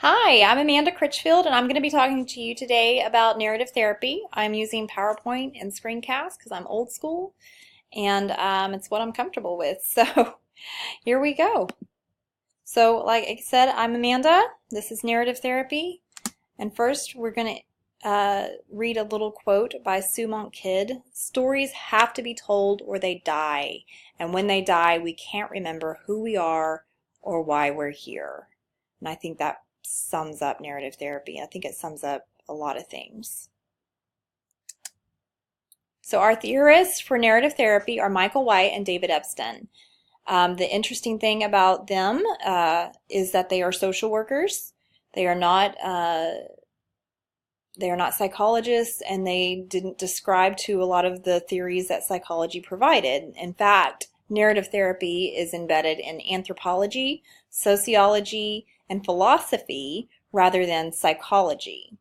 Hi, I'm Amanda Critchfield, and I'm going to be talking to you today about narrative therapy. I'm using PowerPoint and screencast because I'm old school, and it's what I'm comfortable with. So here we go. So, like I said, I'm Amanda. This is narrative therapy, and first we're going to read a little quote by Sue Monk Kidd. Stories have to be told or they die, and when they die, we can't remember who we are or why we're here. And I think that sums up narrative therapy. I think it sums up a lot of things. So our theorists for narrative therapy are Michael White and David Epstein. The interesting thing about them is that they are social workers. They are not psychologists, and they didn't describe to a lot of the theories that psychology provided. In fact, narrative therapy is embedded in anthropology, sociology, and philosophy rather than psychology.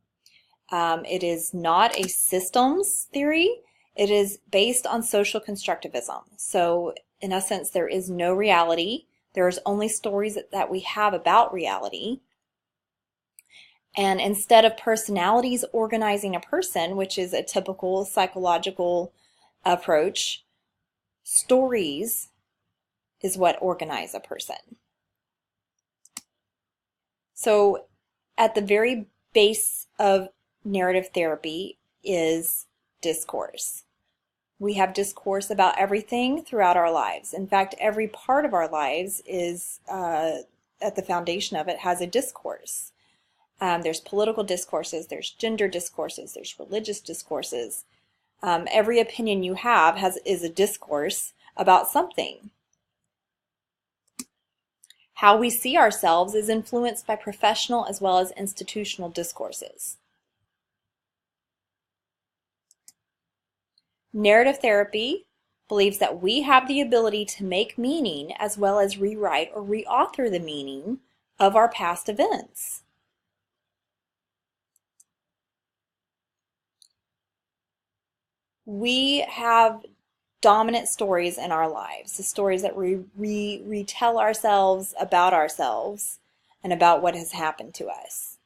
It is not a systems theory. It is based on social constructivism. So, in essence, there is no reality. There's only stories that we have about reality. And instead of personalities organizing a person, which is a typical psychological approach, stories is what organize a person. So at the very base of narrative therapy is discourse. We have discourse about everything throughout our lives. In fact, every part of our lives is, at the foundation of it, has a discourse. There's political discourses, there's gender discourses, there's religious discourses. Every opinion you have is a discourse about something. How we see ourselves is influenced by professional as well as institutional discourses. Narrative therapy believes that we have the ability to make meaning as well as rewrite or reauthor the meaning of our past events. We have dominant stories in our lives, the stories that we retell ourselves and about what has happened to us.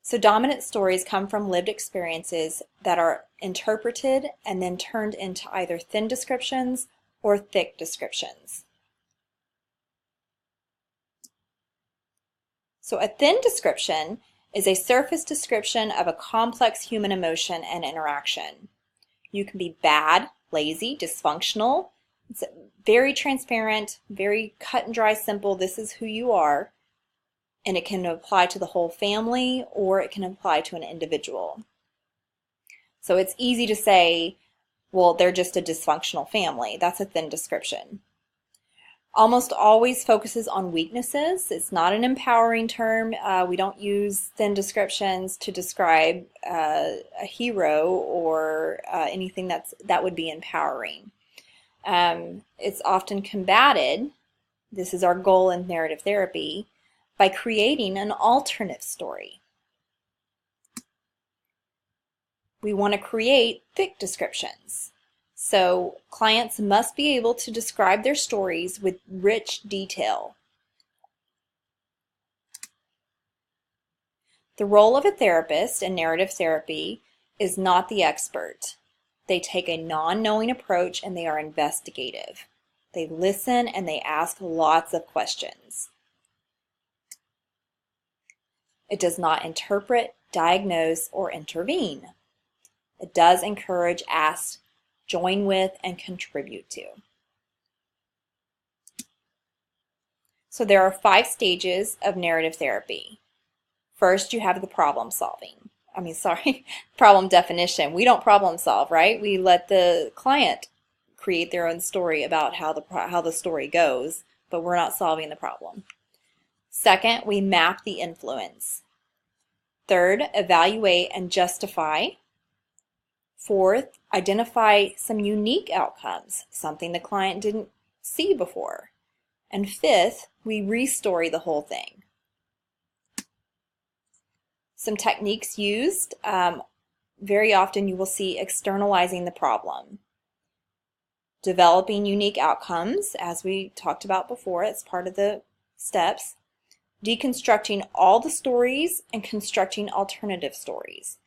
So dominant stories come from lived experiences that are interpreted and then turned into either thin descriptions or thick descriptions. So a thin description is a surface description of a complex human emotion and interaction. You can be bad, lazy, dysfunctional. It's very transparent, very cut and dry, simple. This is who you are. And it can apply to the whole family or it can apply to an individual. So it's easy to say, well, they're just a dysfunctional family. That's a thin description. Almost always focuses on weaknesses. It's not an empowering term. We don't use thin descriptions to describe a hero or anything that would be empowering. It's often combated, this is our goal in narrative therapy, by creating an alternate story. We want to create thick descriptions. So clients must be able to describe their stories with rich detail. The role of a therapist in narrative therapy is not the expert. They take a non-knowing approach and they are investigative. They listen and they ask lots of questions. It does not interpret, diagnose, or intervene. It does encourage, ask, join with, and contribute to. So there are 5 stages of narrative therapy. First, you have the problem solving. Problem definition. We don't problem solve, right? We let the client create their own story about how the story goes, but we're not solving the problem. Second, we map the influence. Third, evaluate and justify. Fourth, identify some unique outcomes, something the client didn't see before. And fifth, we restory the whole thing. Some techniques used, very often you will see externalizing the problem. Developing unique outcomes, as we talked about before, it's part of the steps. deconstructing all the stories and constructing alternative stories.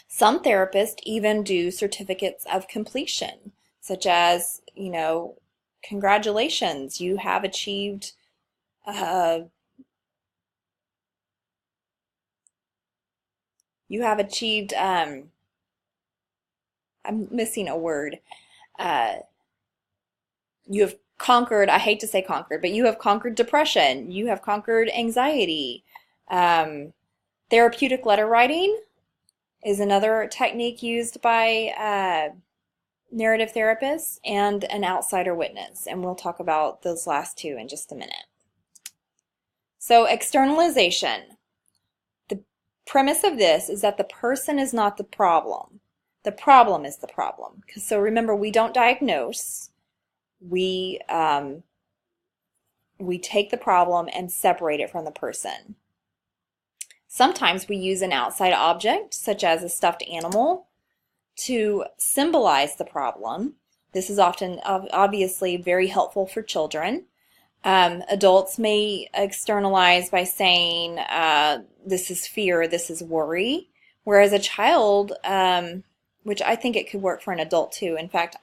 Some therapists even do certificates of completion, such as, congratulations, you have achieved uh, I'm missing a word. Uh, you have conquered, I hate to say conquered, but you have conquered depression. You have conquered anxiety. Therapeutic letter writing is another technique used by narrative therapists, and an outsider witness. And we'll talk about those last two in just a minute. So externalization. The premise of this is that the person is not the problem. The problem is the problem. So remember, we don't diagnose. We take the problem and separate it from the person. Sometimes we use an outside object, such as a stuffed animal, to symbolize the problem. This is often obviously very helpful for children. Adults may externalize by saying, this is fear, this is worry, whereas a child, which I think it could work for an adult too. In fact,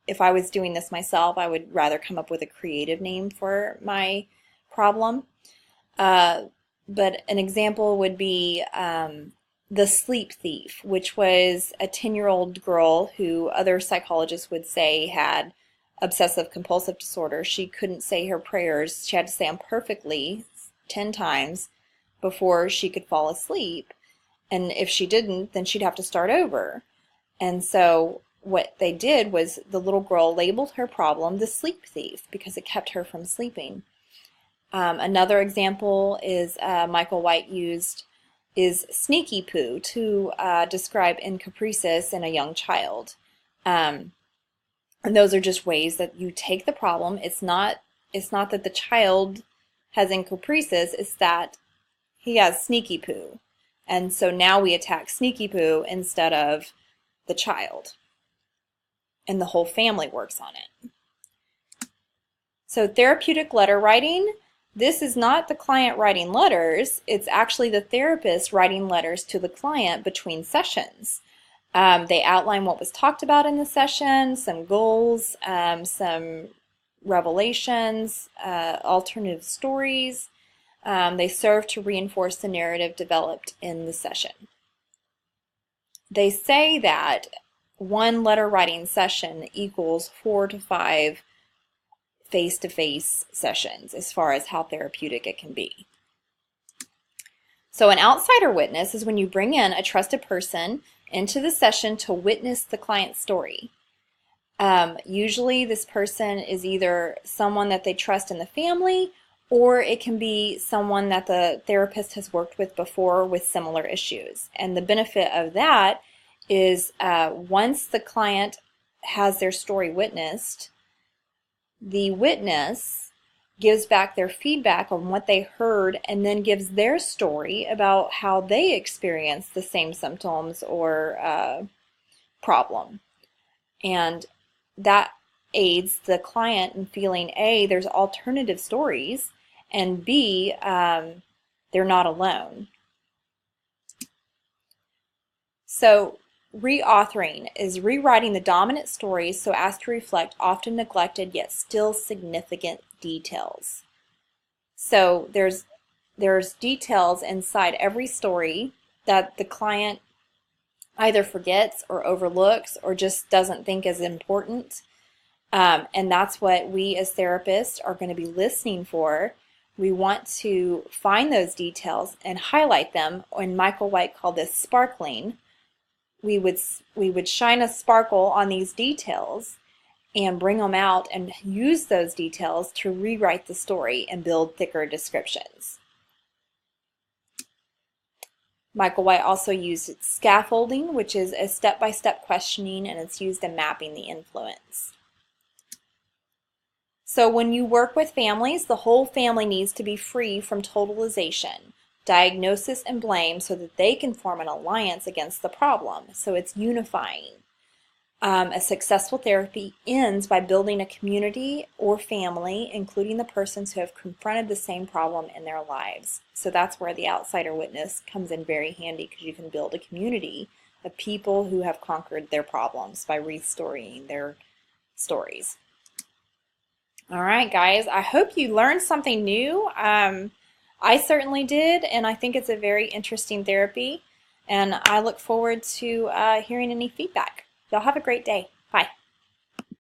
if I was doing this myself, I would rather come up with a creative name for my problem. But an example would be the sleep thief, which was a 10-year-old girl who other psychologists would say had obsessive compulsive disorder. She couldn't say her prayers. She had to say them perfectly 10 times before she could fall asleep. And if she didn't, then she'd have to start over. And so what they did was the little girl labeled her problem the sleep thief because it kept her from sleeping. Another example is Michael White used is sneaky poo to describe encopresis in a young child. And those are just ways that you take the problem. It's not that the child has encopresis, it's that he has sneaky poo. And so now we attack sneaky poo instead of the child. And the whole family works on it. So therapeutic letter writing. This is not the client writing letters, it's actually the therapist writing letters to the client between sessions. They outline what was talked about in the session, some goals, some revelations, alternative stories. They serve to reinforce the narrative developed in the session. They say that one letter writing session equals 4 to 5 face-to-face sessions as far as how therapeutic it can be. So an outsider witness is when you bring in a trusted person into the session to witness the client's story. Usually this person is either someone that they trust in the family, or it can be someone that the therapist has worked with before with similar issues. And the benefit of that is once the client has their story witnessed, the witness gives back their feedback on what they heard and then gives their story about how they experienced the same symptoms or problem. And that aids the client in feeling A, there's alternative stories, and B, they're not alone. So reauthoring is rewriting the dominant stories so as to reflect often neglected yet still significant details. So there's details inside every story that the client either forgets or overlooks or just doesn't think is important. And that's what we as therapists are going to be listening for. We want to find those details and highlight them, and Michael White called this sparkling. We would shine a sparkle on these details and bring them out and use those details to rewrite the story and build thicker descriptions. Michael White also used scaffolding, which is a step-by-step questioning, and it's used in mapping the influence. So when you work with families, the whole family needs to be free from totalization, diagnosis, and blame so that they can form an alliance against the problem. So it's unifying. A successful therapy ends by building a community or family, including the persons who have confronted the same problem in their lives. So that's where the outsider witness comes in very handy, because you can build a community of people who have conquered their problems by restoring their stories. All right, guys, I hope you learned something new. I certainly did, and I think it's a very interesting therapy, and I look forward to hearing any feedback. Y'all have a great day.